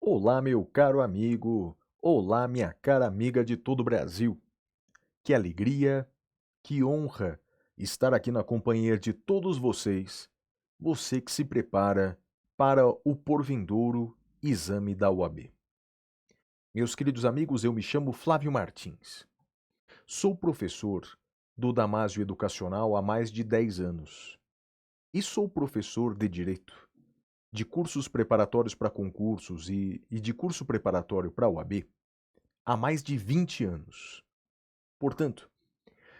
Olá, meu caro amigo. Olá, minha cara amiga de todo o Brasil. Que alegria, que honra estar aqui na companhia de todos vocês. Você que se prepara para o porvindouro exame da UAB. Meus queridos amigos, eu me chamo Flávio Martins. Sou professor do Damásio Educacional há mais de 10 anos. E sou professor de Direito, de cursos preparatórios para concursos e de curso preparatório para a UAB há mais de 20 anos. Portanto,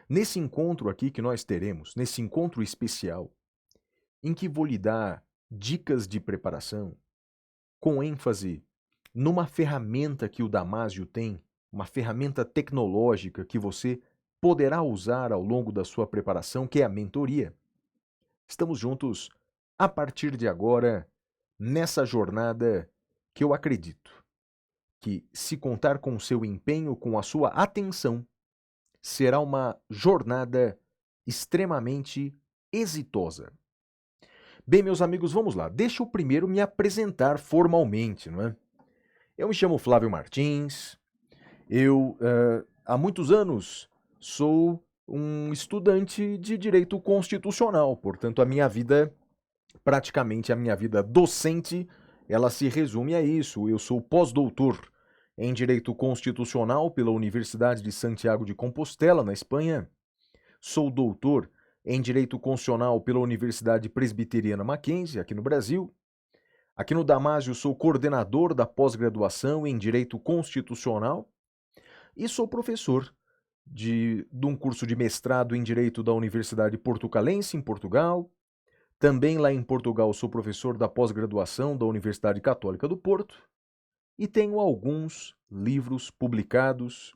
nesse encontro aqui que nós teremos, nesse encontro especial, em que vou lhe dar dicas de preparação, com ênfase numa ferramenta que o Damásio tem, uma ferramenta tecnológica que você poderá usar ao longo da sua preparação, que é a mentoria. Estamos juntos a partir de agora nessa jornada que eu acredito que, se contar com o seu empenho, com a sua atenção, será uma jornada extremamente exitosa. Bem, meus amigos, vamos lá. Deixa eu primeiro me apresentar formalmente, não é? Eu me chamo Flávio Martins. Há muitos anos, sou um estudante de direito constitucional. Portanto, praticamente a minha vida docente, ela se resume a isso. Eu sou pós-doutor em Direito Constitucional pela Universidade de Santiago de Compostela, na Espanha. Sou doutor em Direito Constitucional pela Universidade Presbiteriana Mackenzie, aqui no Brasil. Aqui no Damásio sou coordenador da pós-graduação em Direito Constitucional e sou professor de um curso de mestrado em Direito da Universidade Portucalense, em Portugal. Também lá em Portugal sou professor da pós-graduação da Universidade Católica do Porto e tenho alguns livros publicados,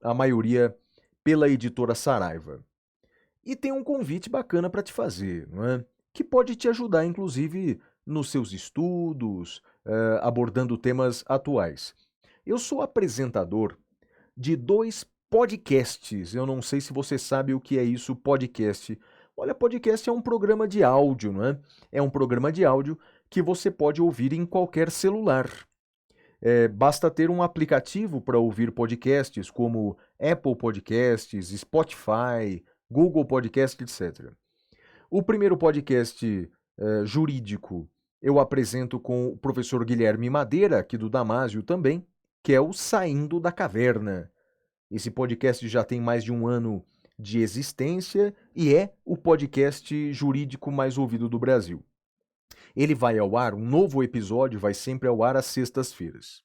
a maioria pela editora Saraiva. E tem um convite bacana para te fazer, não é? Que pode te ajudar, inclusive, nos seus estudos, abordando temas atuais. Eu sou apresentador de 2 podcasts. Eu não sei se você sabe o que é isso, podcast. Olha, podcast é um programa de áudio, não é? É um programa de áudio que você pode ouvir em qualquer celular. Basta ter um aplicativo para ouvir podcasts como Apple Podcasts, Spotify, Google Podcast, etc. O primeiro podcast jurídico eu apresento com o professor Guilherme Madeira, aqui do Damásio também, que é o Saindo da Caverna. Esse podcast já tem mais de um ano de existência e é o podcast jurídico mais ouvido do Brasil. Ele vai ao ar, um novo episódio vai sempre ao ar às sextas-feiras.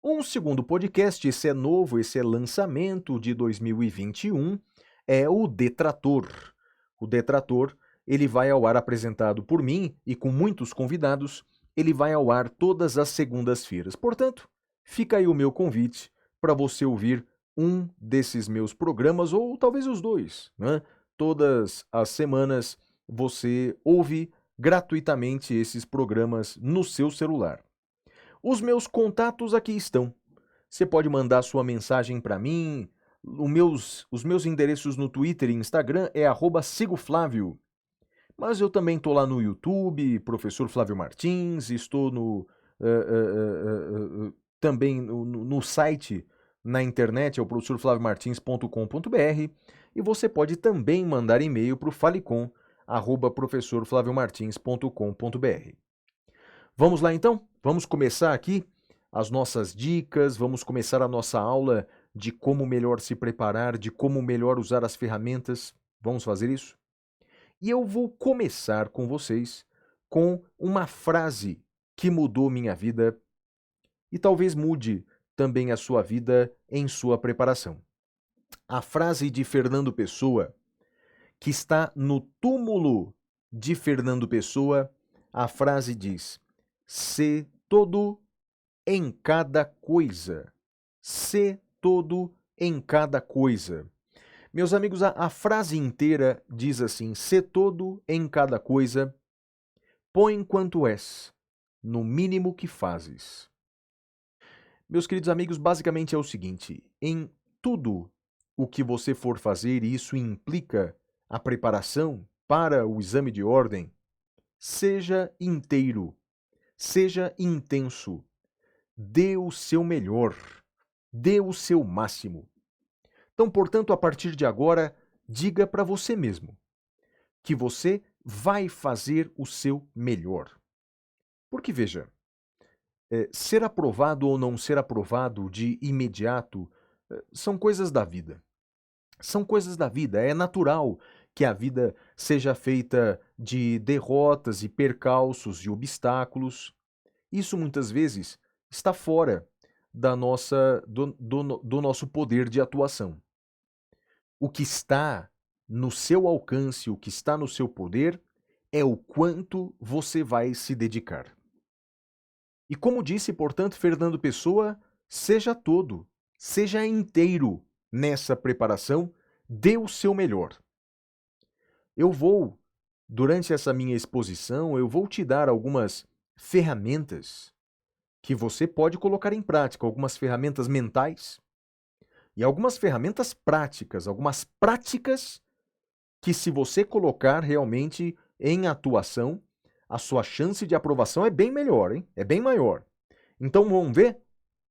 Um segundo podcast, esse é novo, esse é lançamento de 2021, é o Detrator. O Detrator, ele vai ao ar apresentado por mim e com muitos convidados, ele vai ao ar todas as segundas-feiras. Portanto, fica aí o meu convite para você ouvir um desses meus programas, ou talvez os dois, né? Todas as semanas você ouve gratuitamente esses programas no seu celular. Os meus contatos aqui estão. Você pode mandar sua mensagem para mim. Os meus endereços no Twitter e Instagram é @sigoflávio. Mas eu também estou lá no YouTube, Professor Flávio Martins, estou também no site, na internet, é o professorflaviomartins.com.br, e você pode também mandar e-mail para o falecom@professorflaviomartins.com.br. Vamos lá então? Vamos começar aqui as nossas dicas, vamos começar a nossa aula de como melhor se preparar, de como melhor usar as ferramentas. Vamos fazer isso? E eu vou começar com vocês com uma frase que mudou minha vida e talvez mude também a sua vida em sua preparação. A frase de Fernando Pessoa, que está no túmulo de Fernando Pessoa, a frase diz: "Sê todo em cada coisa. Sê todo em cada coisa." Meus amigos, a frase inteira diz assim: "Sê todo em cada coisa, põe quanto és, no mínimo que fazes." Meus queridos amigos, basicamente é o seguinte: em tudo o que você for fazer, e isso implica a preparação para o exame de ordem, seja inteiro, Seja intenso. Dê o seu melhor. Dê o seu máximo. Então, portanto, a partir de agora, diga para você mesmo que você vai fazer o seu melhor. Porque, veja, ser aprovado ou não ser aprovado de imediato são coisas da vida. São coisas da vida. É natural que a vida seja feita de derrotas e percalços e obstáculos. Isso muitas vezes está fora do nosso poder de atuação. O que está no seu alcance, o que está no seu poder, é o quanto você vai se dedicar. E como disse, portanto, Fernando Pessoa, seja todo, seja inteiro nessa preparação, dê o seu melhor. Durante essa minha exposição, eu vou te dar algumas ferramentas que você pode colocar em prática, algumas ferramentas mentais e algumas ferramentas práticas, algumas práticas que se você colocar realmente em atuação, a sua chance de aprovação é bem melhor, hein? É bem maior. Então vamos ver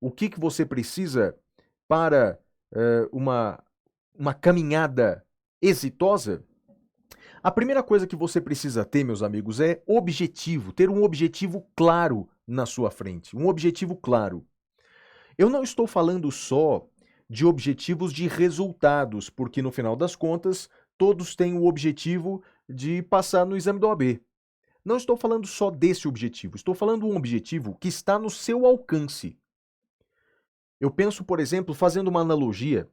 o que você precisa para uma caminhada exitosa? A primeira coisa que você precisa ter, meus amigos, é objetivo, ter um objetivo claro na sua frente, um objetivo claro. Eu não estou falando só de objetivos de resultados, porque no final das contas, todos têm o objetivo de passar no exame da OAB. Não estou falando só desse objetivo, estou falando de um objetivo que está no seu alcance. Eu penso, por exemplo, fazendo uma analogia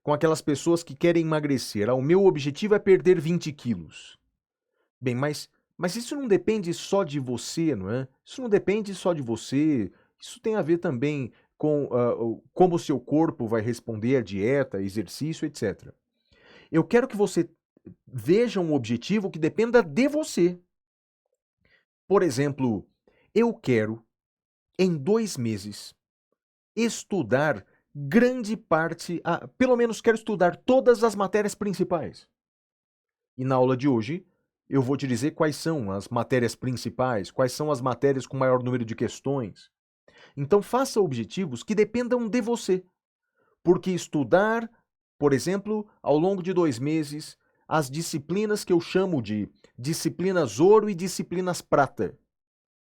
com aquelas pessoas que querem emagrecer. O meu objetivo é perder 20 quilos. Bem, mas isso não depende só de você, não é? Isso não depende só de você. Isso tem a ver também com como o seu corpo vai responder à dieta, exercício, etc. Eu quero que você veja um objetivo que dependa de você. Por exemplo, eu quero, em 2 meses, estudar grande parte, pelo menos quero estudar todas as matérias principais. E na aula de hoje, eu vou te dizer quais são as matérias principais, quais são as matérias com maior número de questões. Então faça objetivos que dependam de você. Porque estudar, por exemplo, ao longo de 2 meses, as disciplinas que eu chamo de disciplinas ouro e disciplinas prata.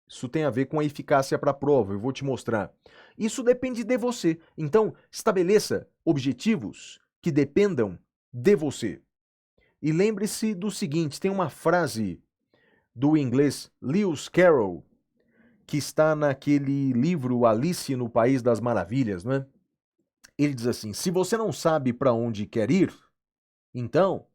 Isso tem a ver com a eficácia para a prova, eu vou te mostrar. Isso depende de você. Então, estabeleça objetivos que dependam de você. E lembre-se do seguinte, tem uma frase do inglês Lewis Carroll, que está naquele livro Alice no País das Maravilhas, não é? Ele diz assim, se você não sabe para onde quer ir, então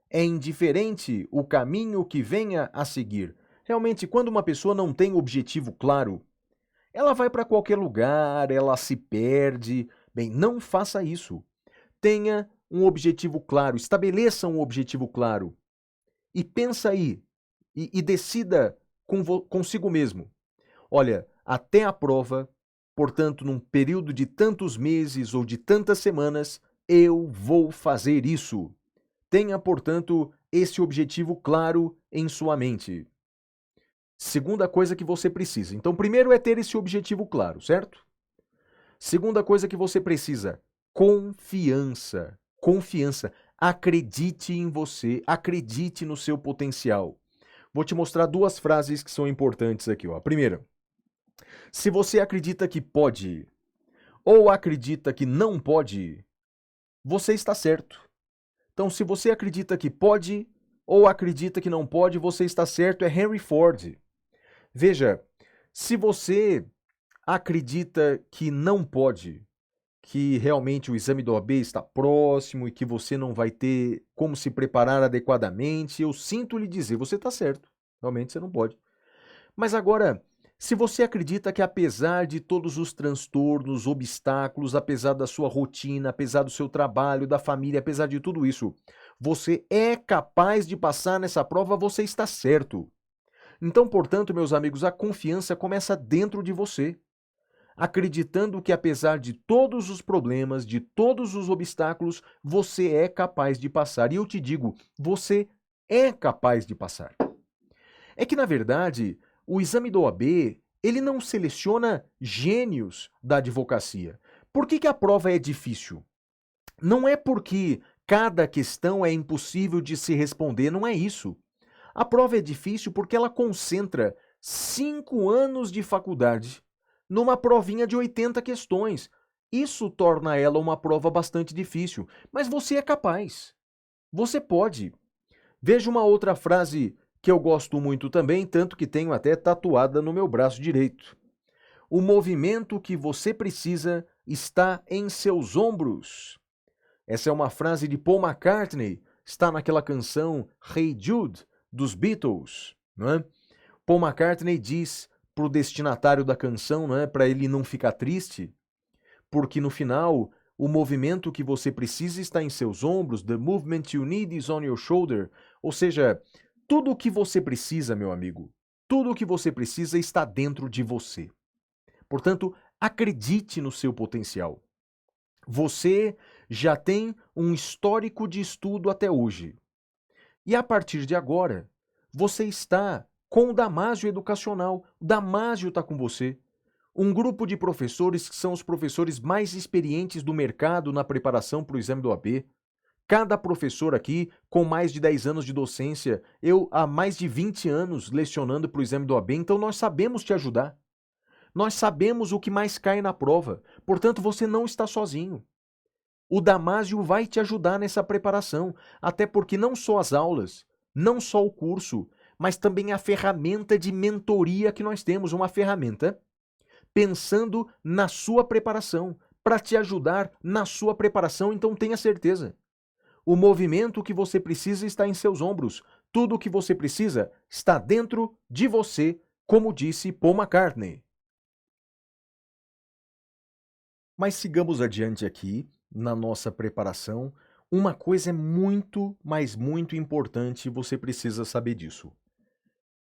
é indiferente o caminho que venha a seguir. Realmente, quando uma pessoa não tem objetivo claro, ela vai para qualquer lugar, ela se perde. Bem, não faça isso. Tenha um objetivo claro, estabeleça um objetivo claro. E pensa aí, e decida consigo mesmo. Olha, até a prova, portanto, num período de tantos meses ou de tantas semanas, eu vou fazer isso. Tenha, portanto, esse objetivo claro em sua mente. Segunda coisa que você precisa. Então, primeiro é ter esse objetivo claro, certo? Segunda coisa que você precisa, confiança. Confiança. Acredite em você, acredite no seu potencial. Vou te mostrar 2 frases que são importantes aqui, ó. A primeira, se você acredita que pode ou acredita que não pode, você está certo. Então, se você acredita que pode ou acredita que não pode, você está certo, é Henry Ford. Veja, se você acredita que não pode, que realmente o exame da OAB está próximo e que você não vai ter como se preparar adequadamente, eu sinto lhe dizer, você está certo, realmente você não pode. Mas agora, se você acredita que apesar de todos os transtornos, obstáculos, apesar da sua rotina, apesar do seu trabalho, da família, apesar de tudo isso, você é capaz de passar nessa prova, você está certo. Então, portanto, meus amigos, a confiança começa dentro de você, acreditando que apesar de todos os problemas, de todos os obstáculos, você é capaz de passar. E eu te digo, você é capaz de passar. É que, na verdade, o exame da OAB, ele não seleciona gênios da advocacia. Por que a prova é difícil? Não é porque cada questão é impossível de se responder, não é isso. A prova é difícil porque ela concentra 5 anos de faculdade numa provinha de 80 questões. Isso torna ela uma prova bastante difícil, mas você é capaz. Você pode. Veja uma outra frase que eu gosto muito também, tanto que tenho até tatuada no meu braço direito. O movimento que você precisa está em seus ombros. Essa é uma frase de Paul McCartney, está naquela canção Hey Jude, dos Beatles, não é? Paul McCartney diz para o destinatário da canção, não é, para ele não ficar triste, porque no final o movimento que você precisa está em seus ombros, the movement you need is on your shoulder, ou seja, tudo o que você precisa, meu amigo, tudo o que você precisa está dentro de você. Portanto, acredite no seu potencial. Você já tem um histórico de estudo até hoje. E a partir de agora, você está com o Damásio Educacional. O Damásio está com você. Um grupo de professores que são os professores mais experientes do mercado na preparação para o exame do OAB. Cada professor aqui com mais de 10 anos de docência, eu há mais de 20 anos lecionando para o exame do OAB, então nós sabemos te ajudar. Nós sabemos o que mais cai na prova, portanto você não está sozinho. O Damásio vai te ajudar nessa preparação, até porque não só as aulas, não só o curso, mas também a ferramenta de mentoria que nós temos, uma ferramenta pensando na sua preparação, para te ajudar na sua preparação, então tenha certeza. O movimento que você precisa está em seus ombros. Tudo o que você precisa está dentro de você, como disse Paul McCartney. Mas sigamos adiante aqui, na nossa preparação. Uma coisa é muito, mas muito importante, você precisa saber disso.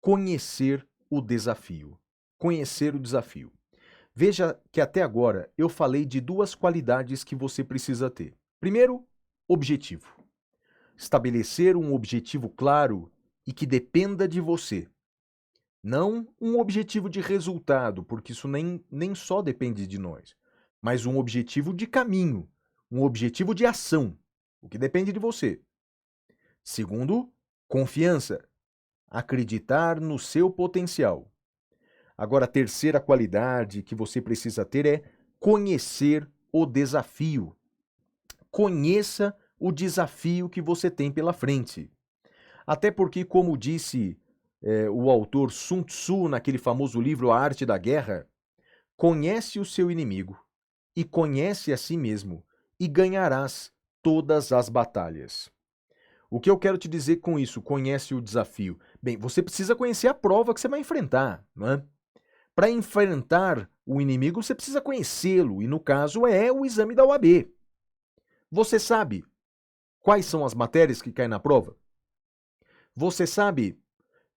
Conhecer o desafio. Conhecer o desafio. Veja que até agora eu falei de 2 qualidades que você precisa ter. Primeiro, objetivo. Estabelecer um objetivo claro e que dependa de você. Não um objetivo de resultado, porque isso nem só depende de nós, mas um objetivo de caminho, um objetivo de ação, o que depende de você. Segundo, confiança. Acreditar no seu potencial. Agora, a terceira qualidade que você precisa ter é conhecer o desafio. Conheça o desafio que você tem pela frente. Até porque, como disse o autor Sun Tzu naquele famoso livro A Arte da Guerra, conhece o seu inimigo e conhece a si mesmo e ganharás todas as batalhas. O que eu quero te dizer com isso? Conhece o desafio. Bem, você precisa conhecer a prova que você vai enfrentar, não é? Para enfrentar o inimigo, você precisa conhecê-lo, e no caso é o exame da OAB. Você sabe quais são as matérias que caem na prova? Você sabe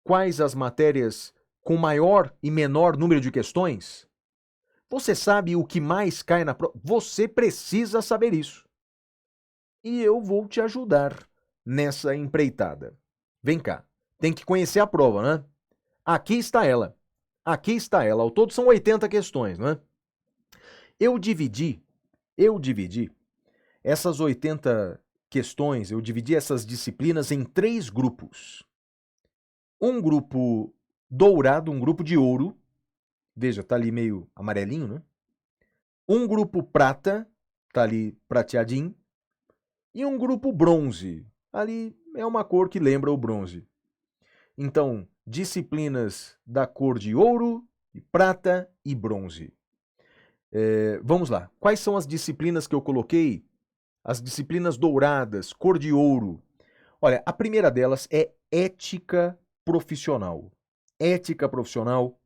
quais as matérias com maior e menor número de questões? Você sabe o que mais cai na prova? Você precisa saber isso. E eu vou te ajudar nessa empreitada. Vem cá, tem que conhecer a prova, né? Aqui está ela. Aqui está ela. Ao todo são 80 questões, né? Eu dividi essas 80 questões, eu dividi essas disciplinas em 3 grupos. Um grupo dourado, um grupo de ouro. Veja, tá ali meio amarelinho, né? Um grupo prata, tá ali prateadinho. E um grupo bronze. Ali é uma cor que lembra o bronze. Então, disciplinas da cor de ouro, prata e bronze. Vamos lá. Quais são as disciplinas que eu coloquei? As disciplinas douradas, cor de ouro. Olha, a primeira delas é ética profissional. Ética profissional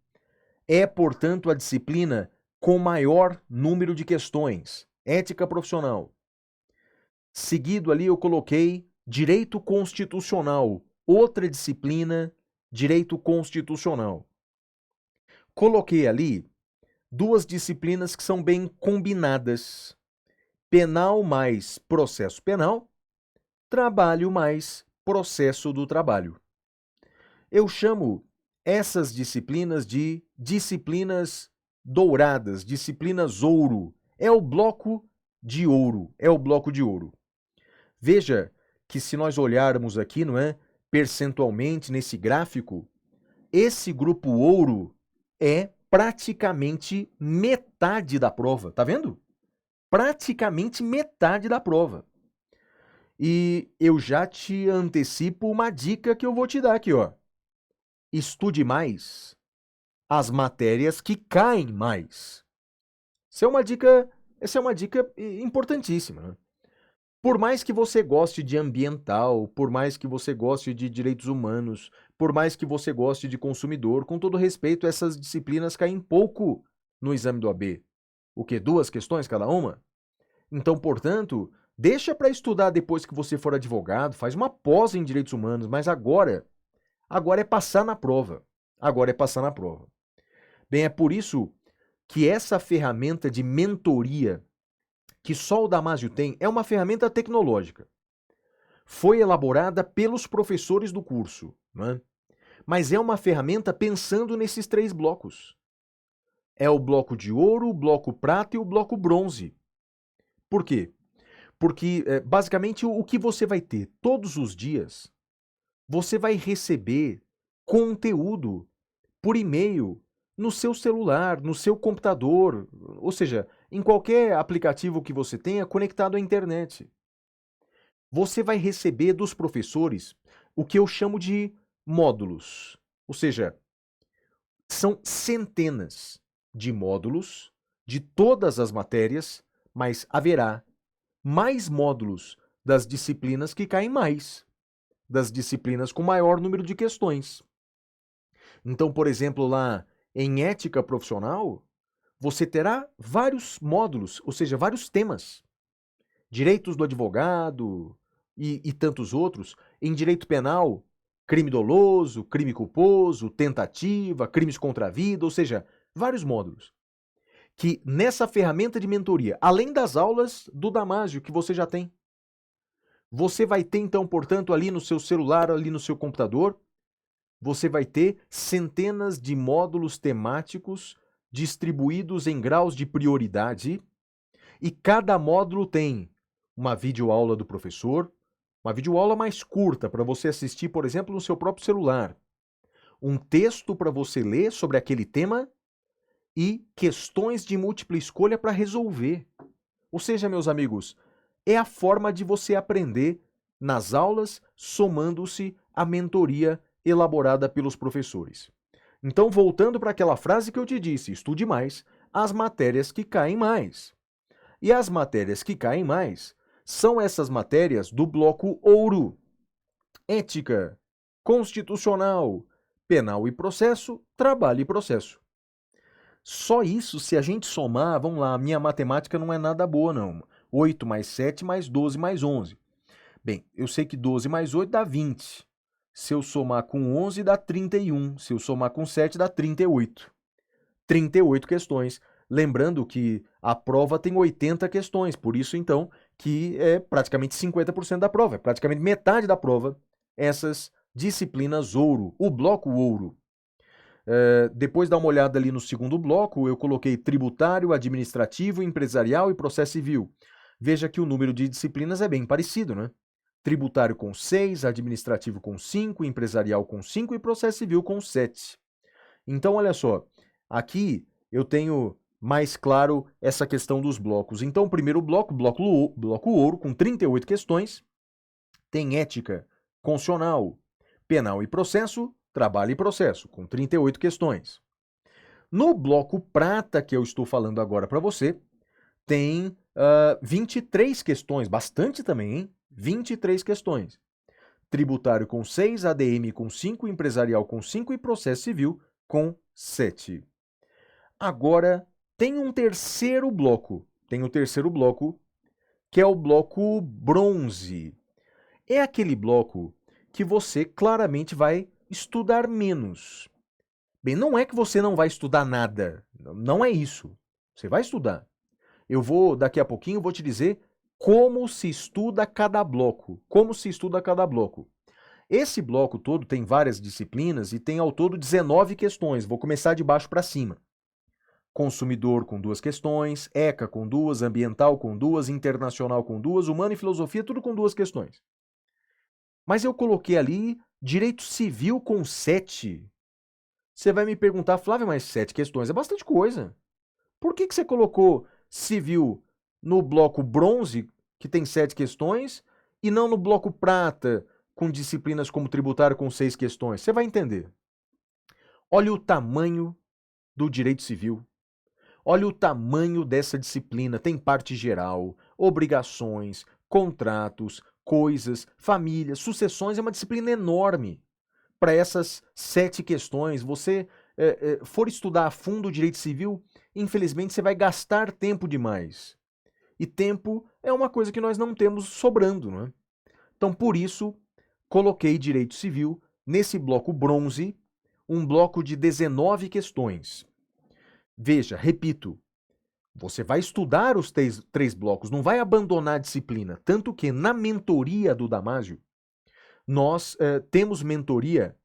é, portanto, a disciplina com maior número de questões. Ética profissional. Seguido ali eu coloquei direito constitucional, outra disciplina, direito constitucional. Coloquei ali 2 disciplinas que são bem combinadas. Penal mais processo penal, trabalho mais processo do trabalho. Eu chamo essas disciplinas de disciplinas douradas, disciplinas ouro. É o bloco de ouro, é o bloco de ouro. Veja que se nós olharmos aqui, não é, percentualmente nesse gráfico, esse grupo ouro é praticamente metade da prova, tá vendo? Praticamente metade da prova. E eu já te antecipo uma dica que eu vou te dar aqui, ó. Estude mais as matérias que caem mais. Essa é uma dica importantíssima, né? Por mais que você goste de ambiental, por mais que você goste de direitos humanos, por mais que você goste de consumidor, com todo respeito, essas disciplinas caem pouco no exame do AB. O quê? 2 questões cada uma? Então, portanto, deixa para estudar depois que você for advogado, faz uma pós em direitos humanos, mas agora é passar na prova. Agora é passar na prova. Bem, é por isso que essa ferramenta de mentoria que só o Damásio tem é uma ferramenta tecnológica. Foi elaborada pelos professores do curso, né? Mas é uma ferramenta pensando nesses 3 blocos. É o bloco de ouro, o bloco prata e o bloco bronze. Por quê? Porque, basicamente, o que você vai ter todos os dias, você vai receber conteúdo por e-mail no seu celular, no seu computador, ou seja, em qualquer aplicativo que você tenha conectado à internet. Você vai receber dos professores o que eu chamo de módulos. Ou seja, são centenas de módulos de todas as matérias, mas haverá mais módulos das disciplinas que caem mais, das disciplinas com maior número de questões. Então, por exemplo, lá em ética profissional, você terá vários módulos, ou seja, vários temas. Direitos do advogado e tantos outros. Em direito penal, crime doloso, crime culposo, tentativa, crimes contra a vida, ou seja, vários módulos. Que nessa ferramenta de mentoria, além das aulas do Damásio que você já tem, você vai ter então, portanto, ali no seu celular, ali no seu computador, você vai ter centenas de módulos temáticos distribuídos em graus de prioridade e cada módulo tem uma videoaula do professor, uma videoaula mais curta para você assistir, por exemplo, no seu próprio celular, um texto para você ler sobre aquele tema e questões de múltipla escolha para resolver. Ou seja, meus amigos, é a forma de você aprender nas aulas, somando-se à mentoria elaborada pelos professores. Então, voltando para aquela frase que eu te disse, estude mais as matérias que caem mais. E as matérias que caem mais são essas matérias do bloco ouro: ética, constitucional, penal e processo, trabalho e processo. Só isso, se a gente somar, vamos lá, a minha matemática não é nada boa não. 8 mais 7 mais 12 mais 11. Bem, eu sei que 12 mais 8 dá 20. Se eu somar com 11 dá 31. Se eu somar com 7 dá 38. 38 questões. Lembrando que a prova tem 80 questões, por isso então que é praticamente 50% da prova, é praticamente metade da prova, essas disciplinas ouro, o bloco ouro. Depois dá uma olhada ali no segundo bloco, eu coloquei tributário, administrativo, empresarial e processo civil. Veja que o número de disciplinas é bem parecido, né? Tributário com 6, administrativo com 5, empresarial com 5 e processo civil com 7. Então, olha só, aqui eu tenho mais claro essa questão dos blocos. Então, o primeiro bloco ouro, com 38 questões, tem ética, constitucional, penal e processo, trabalho e processo, com 38 questões. No bloco prata, que eu estou falando agora para você, tem 23 questões, bastante também, hein? 23 questões. Tributário com 6, ADM com 5, empresarial com 5 e processo civil com 7. Agora, tem um terceiro bloco. Tem o terceiro bloco, que é o bloco bronze. É aquele bloco que você claramente vai estudar menos. Bem, não é que você não vai estudar nada. Não é isso. Você vai estudar. Daqui a pouquinho, eu vou te dizer como se estuda cada bloco. Como se estuda cada bloco. Esse bloco todo tem várias disciplinas e tem ao todo 19 questões. Vou começar de baixo para cima. Consumidor com 2 questões, ECA com 2, ambiental com 2, internacional com 2, humano e filosofia tudo com 2 questões. Mas eu coloquei ali direito civil com 7. Você vai me perguntar, Flávio, mas 7 questões é bastante coisa. Por que você colocou civil no bloco bronze, que tem 7 questões, e não no bloco prata, com disciplinas como tributário com 6 questões? Você vai entender. Olha o tamanho do direito civil. Olha o tamanho dessa disciplina. Tem parte geral, obrigações, contratos, coisas, famílias, sucessões. É uma disciplina enorme. Para essas 7 questões, você for estudar a fundo o direito civil, infelizmente você vai gastar tempo demais. E tempo é uma coisa que nós não temos sobrando, não é? Então, por isso, coloquei direito civil nesse bloco bronze, um bloco de 19 questões. Veja, repito, você vai estudar os 3 blocos, não vai abandonar a disciplina. Tanto que na mentoria do Damásio, nós temos mentoria,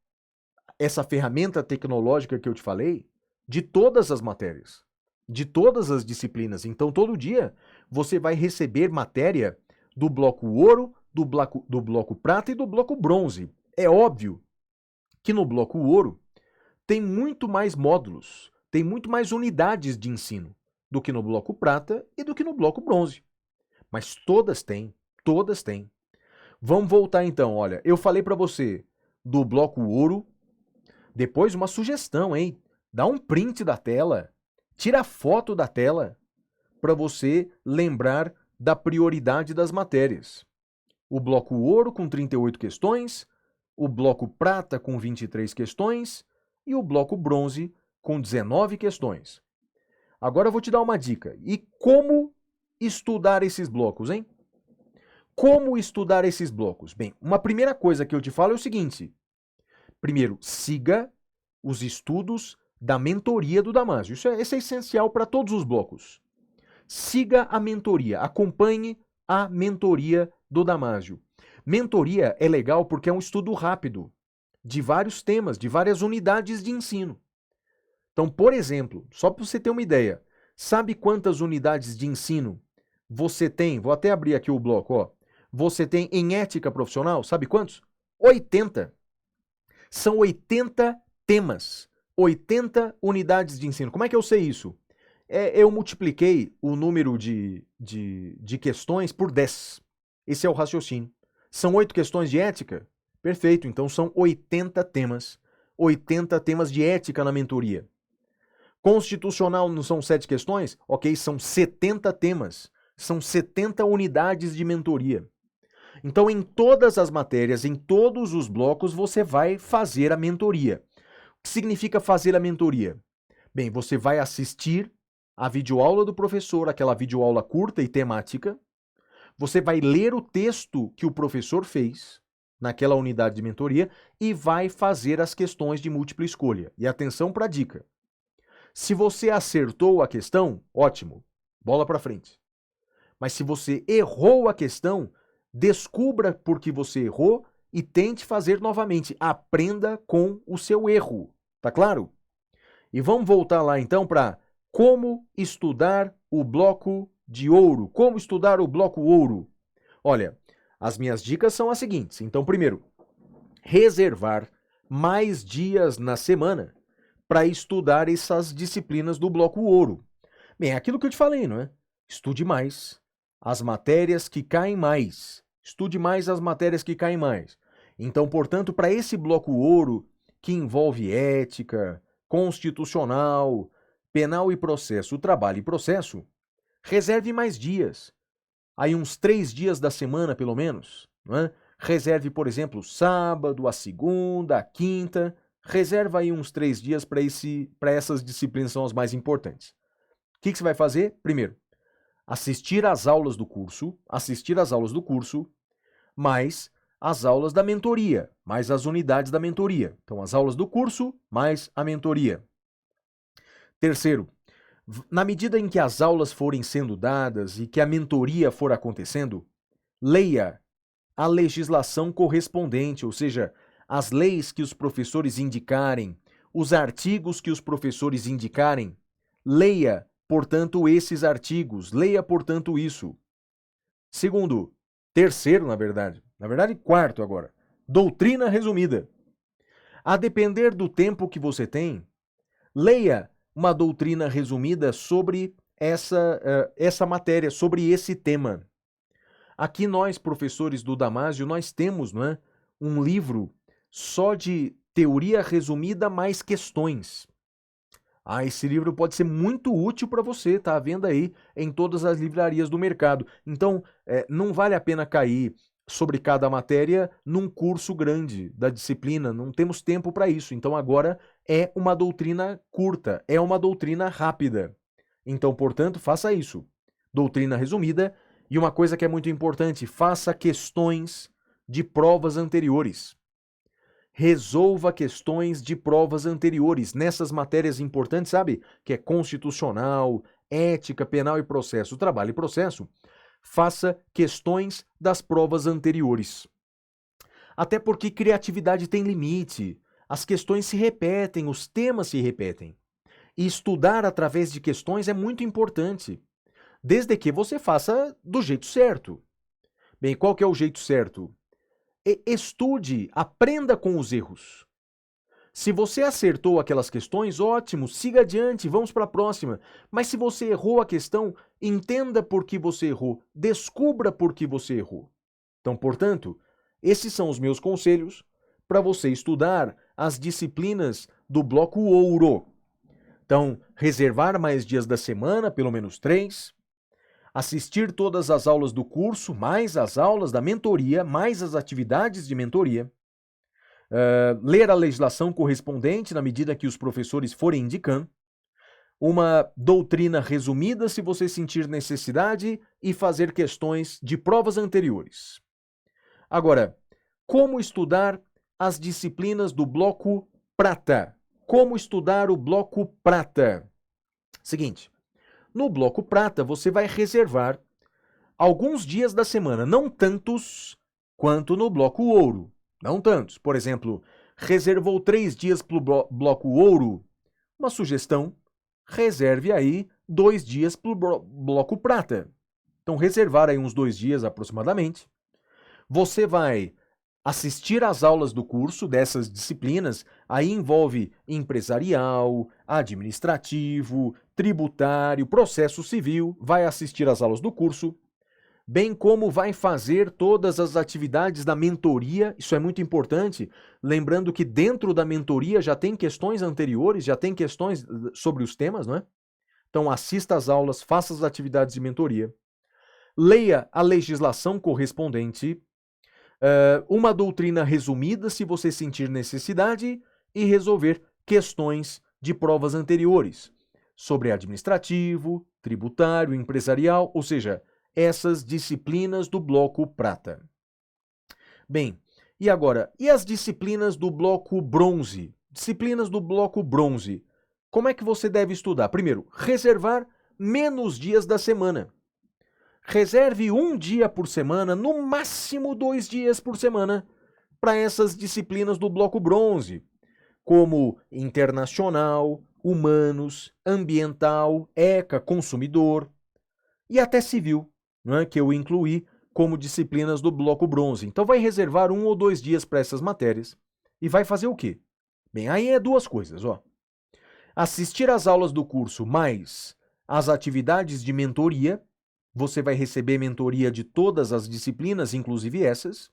essa ferramenta tecnológica que eu te falei, de todas as matérias, de todas as disciplinas. Então, todo dia, você vai receber matéria do bloco ouro, do bloco prata e do bloco bronze. É óbvio que no bloco ouro tem muito mais módulos, tem muito mais unidades de ensino do que no bloco prata e do que no bloco bronze. Mas todas têm, todas têm. Vamos voltar então, olha, eu falei para você do bloco ouro, depois uma sugestão, hein? Dá um print da tela, tira a foto da tela para você lembrar da prioridade das matérias. O bloco ouro com 38 questões, o bloco prata com 23 questões e o bloco bronze com 19 questões. Agora eu vou te dar uma dica. E como estudar esses blocos, hein? Como estudar esses blocos? Bem, uma primeira coisa que eu te falo é o seguinte. Primeiro, siga os estudos da mentoria do Damásio. Isso é essencial para todos os blocos. Siga a mentoria, acompanhe a mentoria do Damásio. Mentoria é legal porque é um estudo rápido de vários temas, de várias unidades de ensino. Então, por exemplo, só para você ter uma ideia, sabe quantas unidades de ensino você tem? Vou até abrir aqui o bloco, ó. Você tem em ética profissional, sabe quantos? 80. São 80 temas, 80 unidades de ensino. Como é que eu sei isso? Eu multipliquei o número de questões por 10. Esse é o raciocínio. São 8 questões de ética? Perfeito, então são 80 temas. 80 temas de ética na mentoria. Constitucional não são 7 questões? Ok, são 70 temas. São 70 unidades de mentoria. Então, em todas as matérias, em todos os blocos, você vai fazer a mentoria. O que significa fazer a mentoria? Bem, você vai assistir a videoaula do professor, aquela videoaula curta e temática. Você vai ler o texto que o professor fez naquela unidade de mentoria e vai fazer as questões de múltipla escolha. E atenção para a dica. Se você acertou a questão, ótimo, bola para frente. Mas se você errou a questão, descubra por que você errou e tente fazer novamente. Aprenda com o seu erro. Tá claro? E vamos voltar lá então para como estudar o bloco de ouro. Como estudar o bloco ouro? Olha, as minhas dicas são as seguintes. Então, primeiro, reservar mais dias na semana para estudar essas disciplinas do bloco ouro. Bem, é aquilo que eu te falei, não é? Estude mais as matérias que caem mais. Estude mais as matérias que caem mais. Então, portanto, para esse bloco ouro, que envolve ética, constitucional, penal e processo, trabalho e processo, reserve mais dias. Aí uns 3 dias da semana, pelo menos. Não é? Reserve, por exemplo, sábado, a segunda, a quinta. Reserva aí uns 3 dias para essas disciplinas, são as mais importantes. O que você vai fazer? Primeiro, assistir às aulas do curso, mais as aulas da mentoria, mais as unidades da mentoria. Então, as aulas do curso, mais a mentoria. Terceiro, na medida em que as aulas forem sendo dadas e que a mentoria for acontecendo, leia a legislação correspondente, ou seja, as leis que os professores indicarem, os artigos que os professores indicarem. Leia, portanto, esses artigos, leia, portanto, isso. Segundo, terceiro, na verdade, quarto agora, doutrina resumida. A depender do tempo que você tem, leia uma doutrina resumida sobre essa matéria, sobre esse tema. Aqui nós, professores do Damásio, nós temos, não é, um livro só de teoria resumida mais questões. Esse livro pode ser muito útil para você, tá à venda aí em todas as livrarias do mercado. Então, não vale a pena cair sobre cada matéria num curso grande da disciplina, não temos tempo para isso. Então, agora é uma doutrina curta, é uma doutrina rápida. Então, portanto, faça isso. Doutrina resumida. E uma coisa que é muito importante, faça questões de provas anteriores. Resolva questões de provas anteriores nessas matérias importantes, sabe? Que é constitucional, ética, penal e processo. Trabalho e processo. Faça questões das provas anteriores. Até porque criatividade tem limite. As questões se repetem, os temas se repetem. E estudar através de questões é muito importante, desde que você faça do jeito certo. Bem, qual que é o jeito certo? Estude, aprenda com os erros. Se você acertou aquelas questões, ótimo, siga adiante, vamos para a próxima. Mas se você errou a questão, entenda por que você errou, descubra por que você errou. Então, portanto, esses são os meus conselhos para você estudar as disciplinas do bloco ouro. Então, reservar mais dias da semana, pelo menos 3, assistir todas as aulas do curso, mais as aulas da mentoria, mais as atividades de mentoria, ler a legislação correspondente na medida que os professores forem indicando, uma doutrina resumida se você sentir necessidade e fazer questões de provas anteriores. Agora, como estudar as disciplinas do bloco prata? Como estudar o bloco prata? Seguinte, no bloco prata você vai reservar alguns dias da semana, não tantos quanto no bloco ouro, não tantos. Por exemplo, reservou 3 dias para o bloco ouro, uma sugestão, reserve aí 2 dias para o bloco prata. Então reservar aí uns 2 dias aproximadamente. Você vai assistir às aulas do curso dessas disciplinas, aí envolve empresarial, administrativo, tributário, processo civil, vai assistir às aulas do curso, bem como vai fazer todas as atividades da mentoria, isso é muito importante, lembrando que dentro da mentoria já tem questões anteriores, já tem questões sobre os temas, não é? Então assista às aulas, faça as atividades de mentoria, leia a legislação correspondente, uma doutrina resumida se você sentir necessidade e resolver questões de provas anteriores sobre administrativo, tributário, empresarial, ou seja, essas disciplinas do bloco prata. Bem, e agora, e as disciplinas do bloco bronze? Disciplinas do bloco bronze. Como é que você deve estudar? Primeiro, reservar menos dias da semana. Reserve 1 dia por semana, no máximo 2 dias por semana, para essas disciplinas do bloco bronze, como internacional, humanos, ambiental, ECA, consumidor e até civil, não é, que eu incluí como disciplinas do bloco bronze. Então vai reservar 1 ou 2 dias para essas matérias e vai fazer o quê? Bem, aí é 2 coisas, ó. Assistir às aulas do curso mais as atividades de mentoria. Você vai receber mentoria de todas as disciplinas, inclusive essas.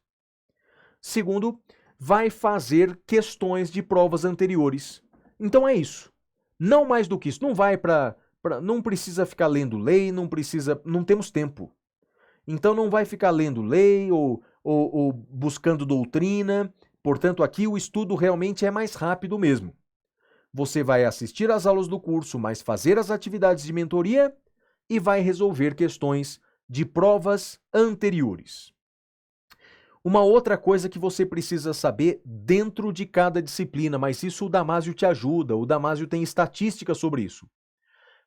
Segundo, vai fazer questões de provas anteriores. Então é isso. Não mais do que isso. Não vai não precisa ficar lendo lei, não temos tempo. Então não vai ficar lendo lei ou buscando doutrina. Portanto, aqui o estudo realmente é mais rápido mesmo. Você vai assistir às aulas do curso, mas fazer as atividades de mentoria e vai resolver questões de provas anteriores. Uma outra coisa que você precisa saber dentro de cada disciplina, mas isso o Damásio te ajuda, o Damásio tem estatística sobre isso.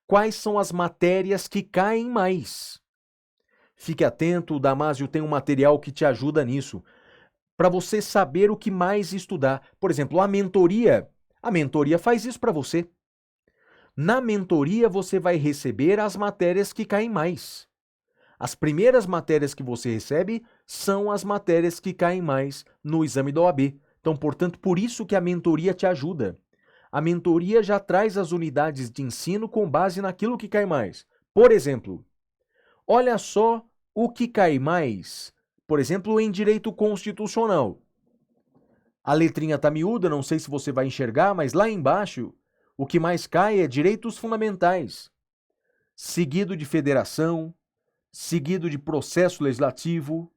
Quais são as matérias que caem mais? Fique atento, o Damásio tem um material que te ajuda nisso, para você saber o que mais estudar. Por exemplo, a mentoria faz isso para você. Na mentoria você vai receber as matérias que caem mais. As primeiras matérias que você recebe são as matérias que caem mais no exame da OAB. Então, portanto, por isso que a mentoria te ajuda. A mentoria já traz as unidades de ensino com base naquilo que cai mais. Por exemplo, olha só o que cai mais, por exemplo, em direito constitucional. A letrinha está miúda, não sei se você vai enxergar, mas lá embaixo, o que mais cai é direitos fundamentais, seguido de federação, seguido de processo legislativo,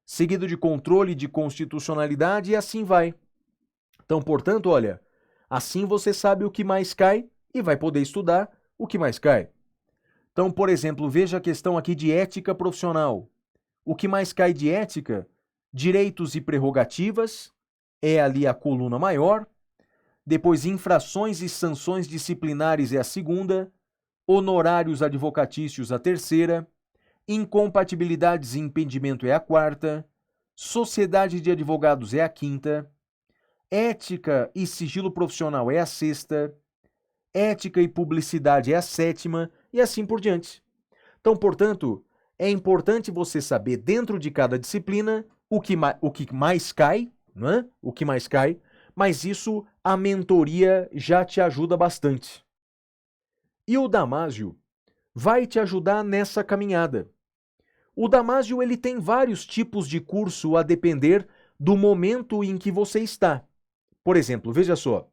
seguido de controle de constitucionalidade e assim vai. Então, portanto, olha, assim você sabe o que mais cai e vai poder estudar o que mais cai. Então, por exemplo, veja a questão aqui de ética profissional. O que mais cai de ética? Direitos e prerrogativas, é ali a coluna maior. Depois, infrações e sanções disciplinares é a segunda. Honorários advocatícios a terceira. Incompatibilidades e impedimento é a quarta. Sociedade de advogados é a quinta. Ética e sigilo profissional é a sexta. Ética e publicidade é a sétima, e assim por diante. Então, portanto, é importante você saber dentro de cada disciplina o que mais cai, né? O que mais cai, mas isso a mentoria já te ajuda bastante. E o Damásio vai te ajudar nessa caminhada. O Damásio ele tem vários tipos de curso a depender do momento em que você está. Por exemplo, veja só,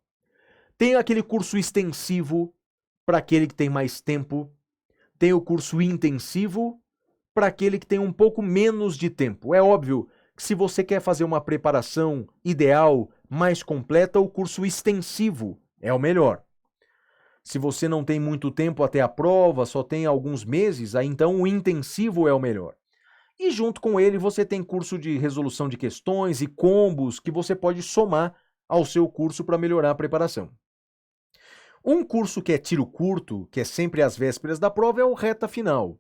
tem aquele curso extensivo para aquele que tem mais tempo, tem o curso intensivo para aquele que tem um pouco menos de tempo. É óbvio que se você quer fazer uma preparação ideal, mais completa, o curso extensivo é o melhor. Se você não tem muito tempo até a prova, só tem alguns meses, aí então o intensivo é o melhor. E junto com ele você tem curso de resolução de questões e combos que você pode somar ao seu curso para melhorar a preparação. Um curso que é tiro curto, que é sempre às vésperas da prova, é o reta final.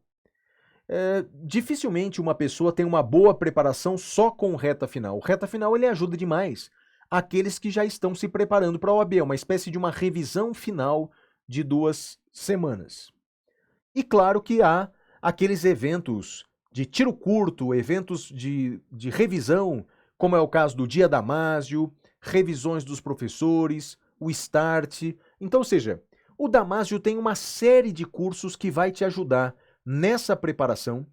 Dificilmente uma pessoa tem uma boa preparação só com o reta final. O reta final ele ajuda demais aqueles que já estão se preparando para a OAB, é uma espécie de uma revisão final de 2 semanas. E claro que há aqueles eventos de tiro curto, eventos de revisão, como é o caso do Dia Damásio, revisões dos professores, o START. Então, ou seja, o Damásio tem uma série de cursos que vai te ajudar nessa preparação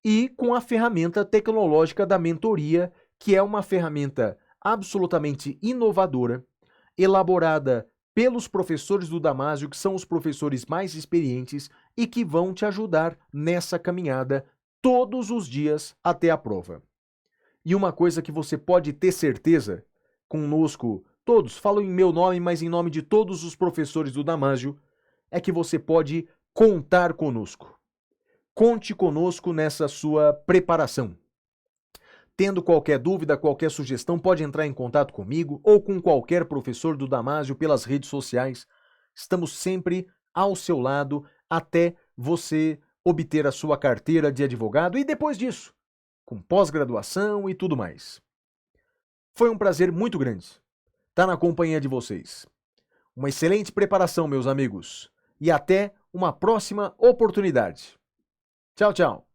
e com a ferramenta tecnológica da mentoria, que é uma ferramenta absolutamente inovadora, elaborada pelos professores do Damásio, que são os professores mais experientes e que vão te ajudar nessa caminhada todos os dias até a prova. E uma coisa que você pode ter certeza, conosco, todos, falo em meu nome, mas em nome de todos os professores do Damásio, é que você pode contar conosco. Conte conosco nessa sua preparação. Tendo qualquer dúvida, qualquer sugestão, pode entrar em contato comigo ou com qualquer professor do Damásio pelas redes sociais. Estamos sempre ao seu lado até você obter a sua carteira de advogado e depois disso, com pós-graduação e tudo mais. Foi um prazer muito grande estar na companhia de vocês. Uma excelente preparação, meus amigos, e até uma próxima oportunidade. Tchau, tchau.